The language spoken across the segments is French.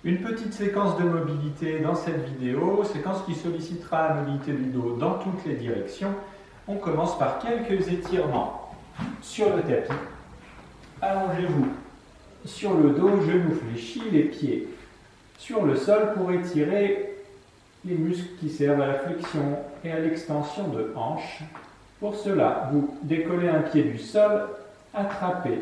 Une petite séquence de mobilité dans cette vidéo, séquence qui sollicitera la mobilité du dos dans toutes les directions. On commence par quelques étirements sur le tapis. Allongez-vous sur le dos, genoux fléchis, les pieds sur le sol pour étirer les muscles qui servent à la flexion et à l'extension de hanche. Pour cela, vous décollez un pied du sol, attrapez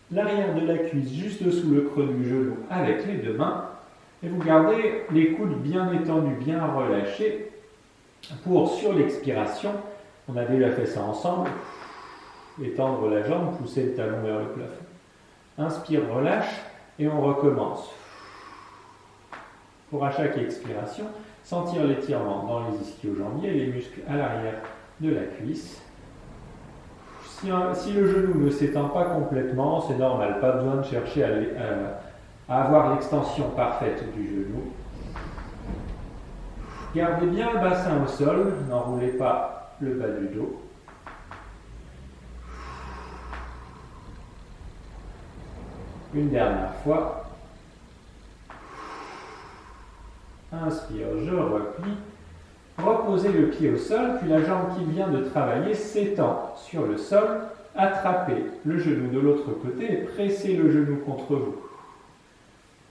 l'arrière de la cuisse juste sous le creux du genou avec les deux mains et vous gardez les coudes bien étendus, bien relâchés pour, sur l'expiration, on a déjà fait ça ensemble, étendre la jambe, pousser le talon vers le plafond. Inspire, relâche et on recommence. Pour à chaque expiration, sentir l'étirement dans les ischio-jambiers, les muscles à l'arrière de la cuisse. Si le genou ne s'étend pas complètement, c'est normal, pas besoin de chercher à avoir l'extension parfaite du genou. Gardez bien le bassin au sol, n'enroulez pas le bas du dos. Une dernière fois. Inspire, je replie. Reposez le pied au sol, puis la jambe qui vient de travailler s'étend sur le sol. Attrapez le genou de l'autre côté et pressez le genou contre vous.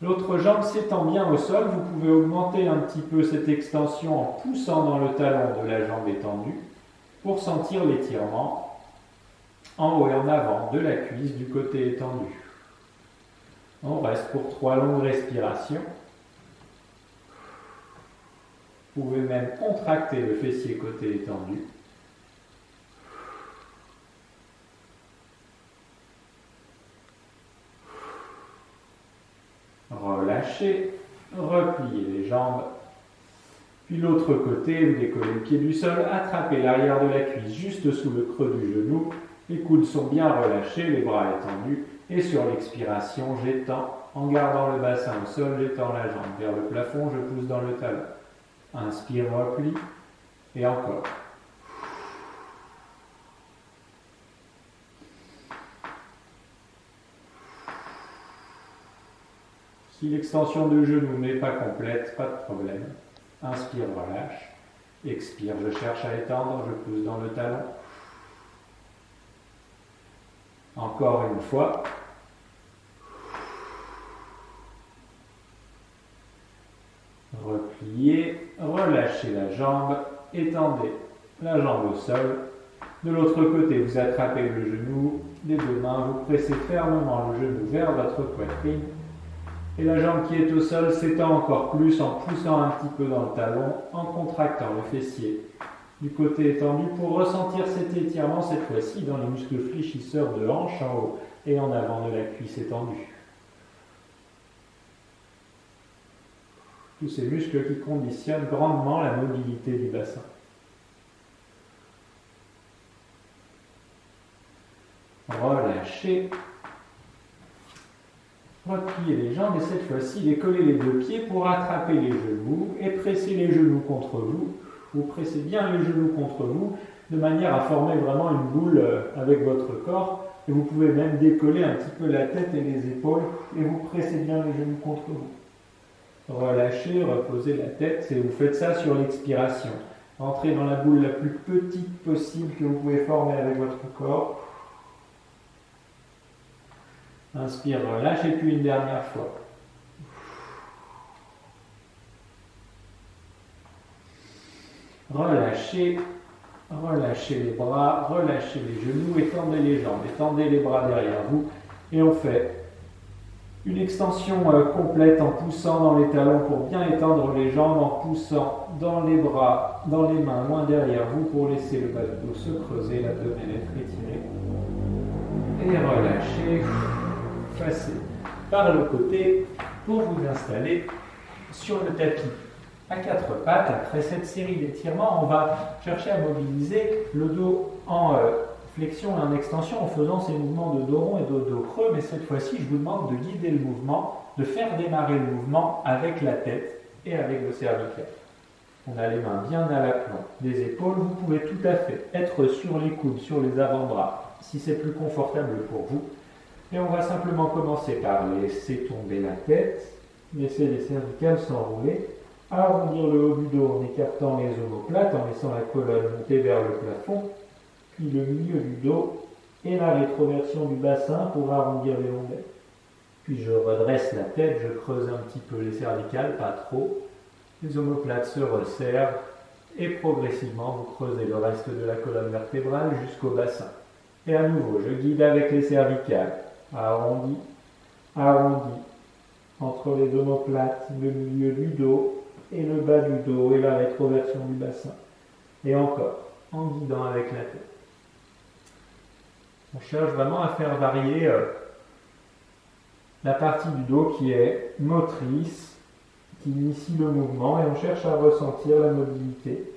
L'autre jambe s'étend bien au sol. Vous pouvez augmenter un petit peu cette extension en poussant dans le talon de la jambe étendue pour sentir l'étirement en haut et en avant de la cuisse du côté étendu. On reste pour 3 longues respirations. Vous pouvez même contracter le fessier côté étendu. Relâchez, repliez les jambes. Puis l'autre côté, vous décollez le pied du sol, attrapez l'arrière de la cuisse juste sous le creux du genou. Les coudes sont bien relâchés, les bras étendus. Et sur l'expiration, j'étends, en gardant le bassin au sol, j'étends la jambe vers le plafond, je pousse dans le talon. Inspire, replie, et encore. Si l'extension de genou n'est pas complète, pas de problème. Inspire, relâche. Expire, je cherche à étendre, je pousse dans le talon. Encore une fois. Repliez, relâchez la jambe, étendez la jambe au sol. De l'autre côté, vous attrapez le genou des deux mains, vous pressez fermement le genou vers votre poitrine. Et la jambe qui est au sol s'étend encore plus en poussant un petit peu dans le talon, en contractant le fessier du côté étendu pour ressentir cet étirement, cette fois-ci dans les muscles fléchisseurs de hanche en haut et en avant de la cuisse étendue. Tous ces muscles qui conditionnent grandement la mobilité du bassin. Relâchez. Repliez les jambes et cette fois-ci, décollez les deux pieds pour attraper les genoux et presser les genoux contre vous. Vous pressez bien les genoux contre vous de manière à former vraiment une boule avec votre corps. Et vous pouvez même décoller un petit peu la tête et les épaules et vous pressez bien les genoux contre vous. Relâchez, reposez la tête et vous faites ça sur l'expiration. Entrez dans la boule la plus petite possible que vous pouvez former avec votre corps. Inspire, relâche et puis une dernière fois. Relâchez, relâchez les bras, relâchez les genoux, étendez les jambes, étendez les bras derrière vous et on fait une extension complète en poussant dans les talons pour bien étendre les jambes, en poussant dans les bras, dans les mains, loin derrière vous pour laisser le bas du dos se creuser, l'abdomen être étiré. Et relâchez, passez par le côté pour vous installer sur le tapis à 4 pattes. Après cette série d'étirements, on va chercher à mobiliser le dos en flexion et en extension en faisant ces mouvements de dos rond et de dos creux, mais cette fois-ci, je vous demande de guider le mouvement, de faire démarrer le mouvement avec la tête et avec le cervical. On a les mains bien à l'aplomb des épaules. Vous pouvez tout à fait être sur les coudes, sur les avant-bras, si c'est plus confortable pour vous. Et on va simplement commencer par laisser tomber la tête, Laissez les cervicales s'enrouler. Arrondir le haut du dos en écartant les omoplates, en laissant la colonne monter vers le plafond, puis le milieu du dos et la rétroversion du bassin pour arrondir les lombaires. Puis je redresse la tête, je creuse un petit peu les cervicales, pas trop. Les omoplates se resserrent et progressivement vous creusez le reste de la colonne vertébrale jusqu'au bassin. Et à nouveau, je guide avec les cervicales. Arrondi, arrondi, entre les omoplates, le milieu du dos et le bas du dos et la rétroversion du bassin. Et encore, en guidant avec la tête. On cherche vraiment à faire varier la partie du dos qui est motrice, qui initie le mouvement, et on cherche à ressentir la mobilité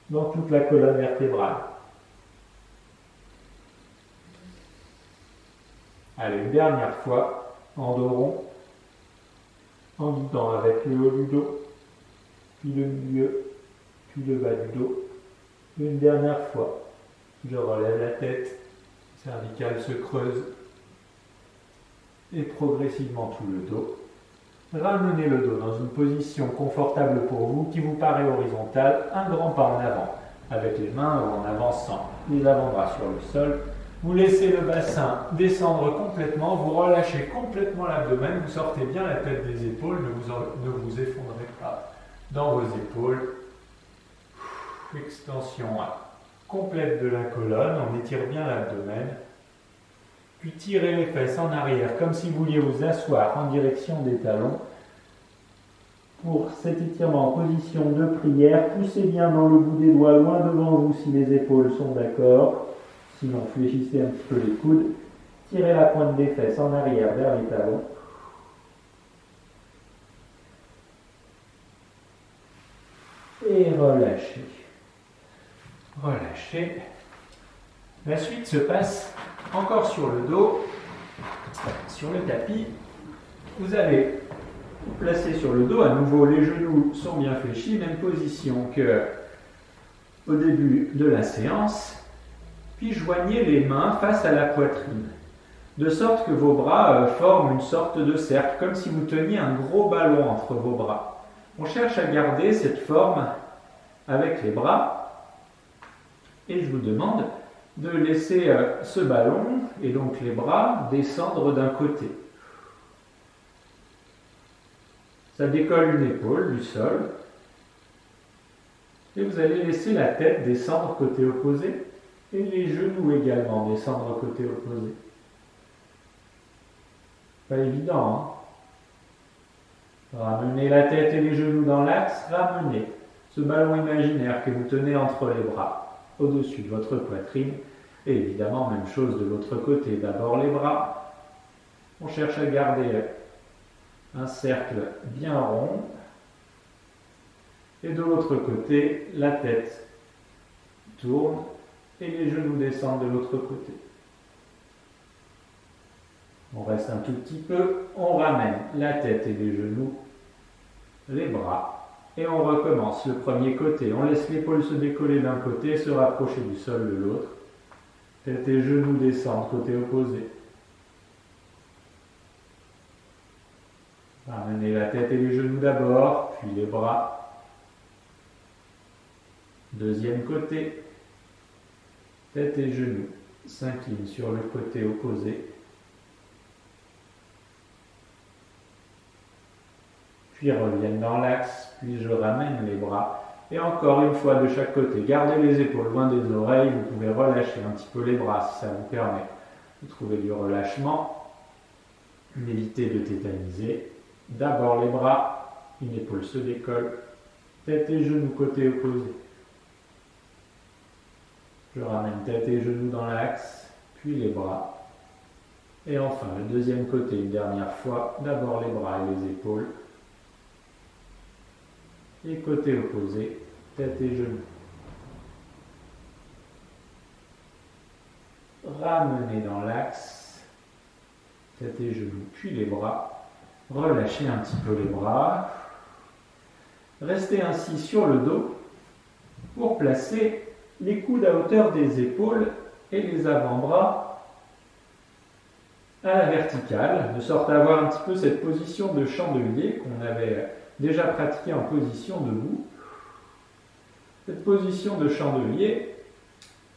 dans toute la colonne vertébrale. Allez, une dernière fois, en dos rond, en guidant avec le haut du dos, puis le milieu, puis le bas du dos. Une dernière fois, je relève la tête, cervicale se creuse, et progressivement tout le dos. Ramenez le dos dans une position confortable pour vous, qui vous paraît horizontale, un grand pas en avant, avec les mains ou en avançant les avant-bras sur le sol. Vous laissez le bassin descendre complètement, vous relâchez complètement l'abdomen, vous sortez bien la tête des épaules, ne vous effondrez pas dans vos épaules. Extension complète de la colonne, on étire bien l'abdomen. Puis tirez les fesses en arrière comme si vous vouliez vous asseoir en direction des talons. Pour cet étirement en position de prière, poussez bien dans le bout des doigts loin devant vous si les épaules sont d'accord. Sinon, fléchissez un petit peu les coudes. Tirez la pointe des fesses en arrière vers les talons. Et relâchez. Relâchez. La suite se passe encore sur le dos, sur le tapis. Vous allez vous placer sur le dos. À nouveau, les genoux sont bien fléchis, même position qu'au début de la séance. Puis joignez les mains face à la poitrine, de sorte que vos bras forment une sorte de cercle, comme si vous teniez un gros ballon entre vos bras. On cherche à garder cette forme avec les bras, et je vous demande de laisser ce ballon, et donc les bras, descendre d'un côté. Ça décolle une épaule du sol, et vous allez laisser la tête descendre côté opposé, et les genoux également descendre côté opposé. Pas évident, hein? Ramenez la tête et les genoux dans l'axe, ramenez ce ballon imaginaire que vous tenez entre les bras, au-dessus de votre poitrine, et évidemment, même chose de l'autre côté. D'abord les bras, on cherche à garder un cercle bien rond, et de l'autre côté, la tête tourne, et les genoux descendent de l'autre côté. On reste un tout petit peu, on ramène la tête et les genoux, les bras, et on recommence le premier côté. On laisse l'épaule se décoller d'un côté, se rapprocher du sol de l'autre. Tête et genoux descendent côté opposé. Ramenez la tête et les genoux d'abord, puis les bras. Deuxième côté. Tête et genoux s'inclinent sur le côté opposé. Puis reviennent dans l'axe, puis je ramène les bras. Et encore une fois de chaque côté. Gardez les épaules loin des oreilles, vous pouvez relâcher un petit peu les bras si ça vous permet de trouver du relâchement. Évitez de tétaniser. D'abord les bras, une épaule se décolle, tête et genoux côté opposé. Je ramène tête et genoux dans l'axe, puis les bras. Et enfin, le deuxième côté, une dernière fois, d'abord les bras et les épaules. Et côté opposé, tête et genoux. Ramenez dans l'axe, tête et genoux, puis les bras. Relâchez un petit peu les bras. Restez ainsi sur le dos pour placer les coudes à hauteur des épaules et les avant-bras à la verticale, de sorte à avoir un petit peu cette position de chandelier qu'on avait déjà pratiquée en position debout. Cette position de chandelier,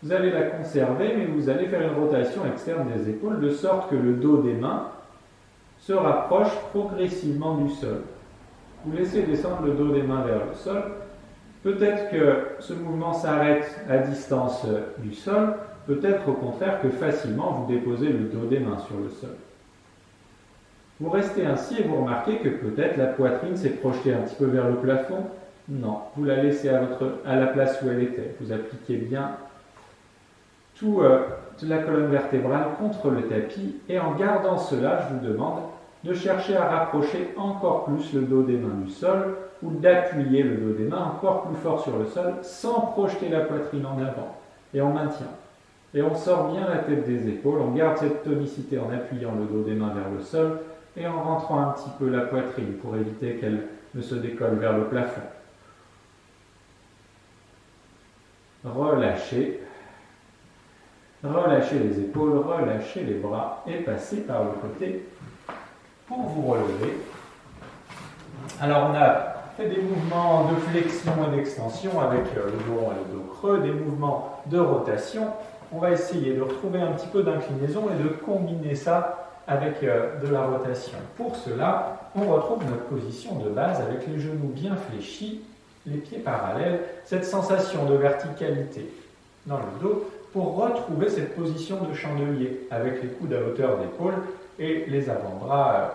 vous allez la conserver, mais vous allez faire une rotation externe des épaules de sorte que le dos des mains se rapproche progressivement du sol. Vous laissez descendre le dos des mains vers le sol. Peut-être que ce mouvement s'arrête à distance du sol, peut-être au contraire que facilement vous déposez le dos des mains sur le sol. Vous restez ainsi et vous remarquez que peut-être la poitrine s'est projetée un petit peu vers le plafond. Non, vous la laissez à la place où elle était. Vous appliquez bien toute la colonne vertébrale contre le tapis et en gardant cela, je vous demande de chercher à rapprocher encore plus le dos des mains du sol ou d'appuyer le dos des mains encore plus fort sur le sol sans projeter la poitrine en avant. Et on maintient. Et on sort bien la tête des épaules, on garde cette tonicité en appuyant le dos des mains vers le sol et en rentrant un petit peu la poitrine pour éviter qu'elle ne se décolle vers le plafond. Relâchez. Relâchez les épaules, relâchez les bras et passez par le côté pour vous relever. Alors on a fait des mouvements de flexion et d'extension avec le dos rond et le dos creux, des mouvements de rotation. On va essayer de retrouver un petit peu d'inclinaison et de combiner ça avec de la rotation. Pour cela, on retrouve notre position de base avec les genoux bien fléchis, les pieds parallèles, cette sensation de verticalité dans le dos pour retrouver cette position de chandelier avec les coudes à hauteur d'épaule et les avant-bras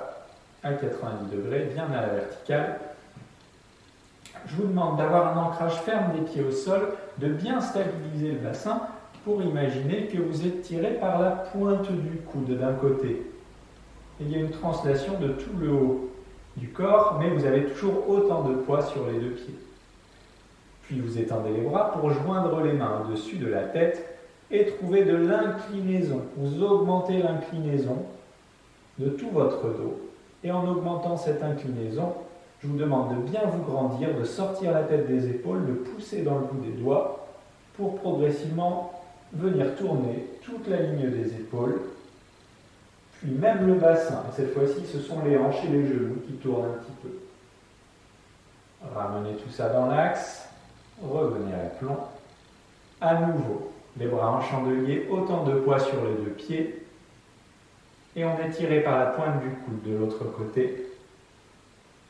à 90 degrés, bien à la verticale. Je vous demande d'avoir un ancrage ferme des pieds au sol, de bien stabiliser le bassin pour imaginer que vous êtes tiré par la pointe du coude d'un côté. Et il y a une translation de tout le haut du corps, mais vous avez toujours autant de poids sur les deux pieds. Puis vous étendez les bras pour joindre les mains au-dessus de la tête et trouver de l'inclinaison. Vous augmentez l'inclinaison de tout votre dos. Et en augmentant cette inclinaison, je vous demande de bien vous grandir, de sortir la tête des épaules, de pousser dans le bout des doigts pour progressivement venir tourner toute la ligne des épaules, puis même le bassin. Et cette fois-ci, ce sont les hanches et les genoux qui tournent un petit peu. Ramenez tout ça dans l'axe, revenez à l'aplomb. À nouveau, les bras en chandelier, autant de poids sur les deux pieds, et on est tiré par la pointe du coude de l'autre côté.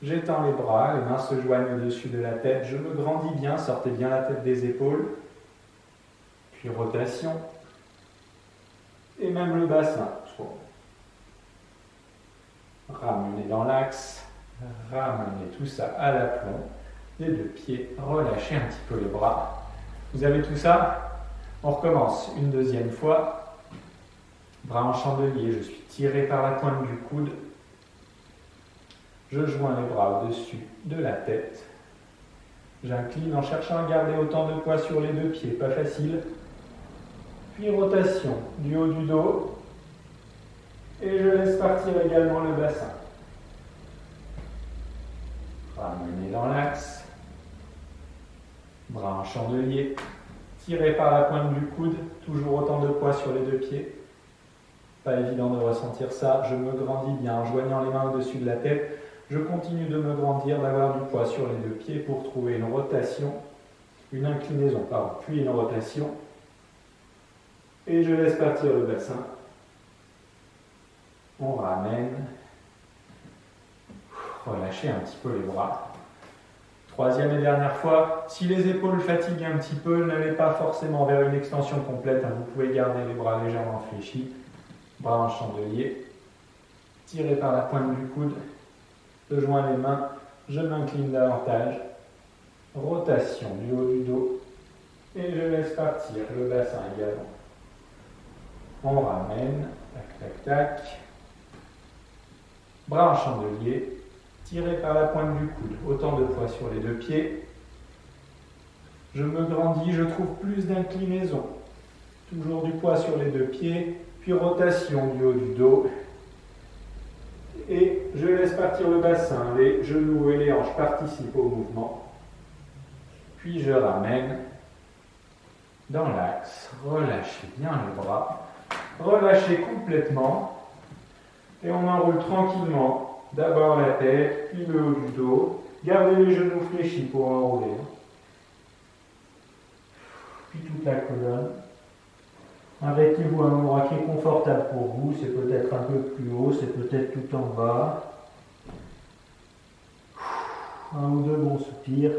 J'étends les bras, les mains se joignent au-dessus de la tête, je me grandis bien, sortez bien la tête des épaules, puis rotation, et même le bassin tourne. Ramenez dans l'axe, ramenez tout ça à l'aplomb, les deux pieds, relâchez un petit peu les bras. Vous avez tout ça? On recommence une deuxième fois. Bras en chandelier, je suis tiré par la pointe du coude. Je joins les bras au-dessus de la tête. J'incline en cherchant à garder autant de poids sur les deux pieds, pas facile. Puis rotation du haut du dos. Et je laisse partir également le bassin. Ramenez dans l'axe. Bras en chandelier. Tiré par la pointe du coude, toujours autant de poids sur les deux pieds. Pas évident de ressentir ça. Je me grandis bien en joignant les mains au-dessus de la tête. Je continue de me grandir, d'avoir du poids sur les deux pieds pour trouver une rotation, une inclinaison, puis une rotation. Et je laisse partir le bassin. On ramène. Relâchez un petit peu les bras. Troisième et dernière fois, si les épaules fatiguent un petit peu, n'allez pas forcément vers une extension complète. Vous pouvez garder les bras légèrement fléchis. Bras en chandelier. Tirez par la pointe du coude. Je joins les mains. Je m'incline davantage. Rotation du haut du dos. Et je laisse partir le bassin également. On ramène. Tac, tac, tac. Bras en chandelier. Tiré par la pointe du coude, autant de poids sur les deux pieds. Je me grandis, je trouve plus d'inclinaison. Toujours du poids sur les deux pieds, puis rotation du haut du dos. Et je laisse partir le bassin, les genoux et les hanches participent au mouvement. Puis je ramène dans l'axe. Relâchez bien les bras. Relâchez complètement. Et on enroule tranquillement. D'abord la tête, puis le haut du dos. Gardez les genoux fléchis pour enrouler. Puis toute la colonne. Arrêtez-vous à un endroit qui est confortable pour vous. C'est peut-être un peu plus haut, c'est peut-être tout en bas. Un ou deux bons soupirs.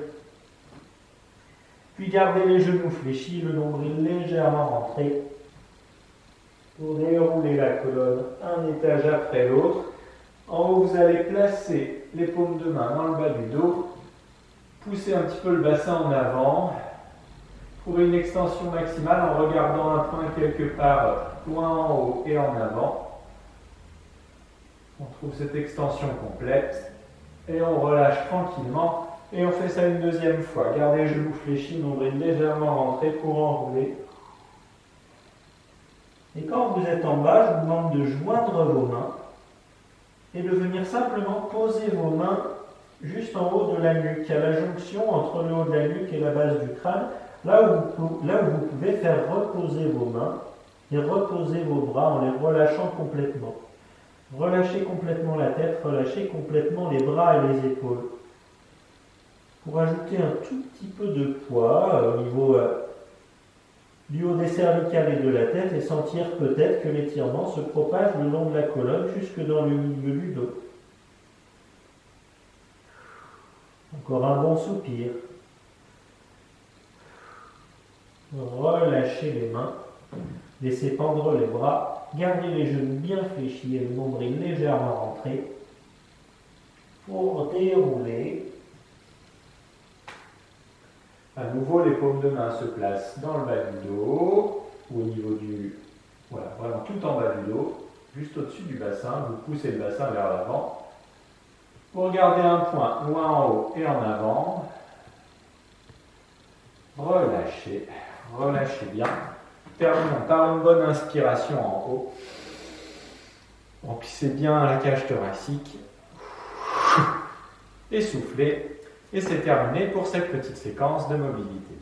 Puis gardez les genoux fléchis, le nombril légèrement rentré. Pour dérouler la colonne un étage après l'autre. En haut, vous allez placer les paumes de main dans le bas du dos. Poussez un petit peu le bassin en avant. Pour une extension maximale en regardant un point quelque part loin en haut et en avant. On trouve cette extension complète. Et on relâche tranquillement. Et on fait ça une deuxième fois. Gardez les genoux fléchis, nombril légèrement rentré pour enrouler. Et quand vous êtes en bas, je vous demande de joindre vos mains et de venir simplement poser vos mains juste en haut de la nuque, à la jonction entre le haut de la nuque et la base du crâne, là où vous pouvez faire reposer vos mains et reposer vos bras en les relâchant complètement. Relâchez complètement la tête, relâchez complètement les bras et les épaules. Pour ajouter un tout petit peu de poids au niveau du haut des cervicales et de la tête et sentir peut-être que l'étirement se propage le long de la colonne jusque dans le milieu du dos. Encore un bon soupir. Relâchez les mains, laissez pendre les bras, gardez les genoux bien fléchis et le nombril légèrement rentré pour dérouler. À nouveau, les paumes de main se placent dans le bas du dos, ou au niveau du... Voilà, vraiment tout en bas du dos, juste au-dessus du bassin. Vous poussez le bassin vers l'avant. Pour garder un point loin en haut et en avant. Relâchez, relâchez bien. Terminons par une bonne inspiration en haut. Remplissez bien la cage thoracique. Et soufflez. Et c'est terminé pour cette petite séquence de mobilité.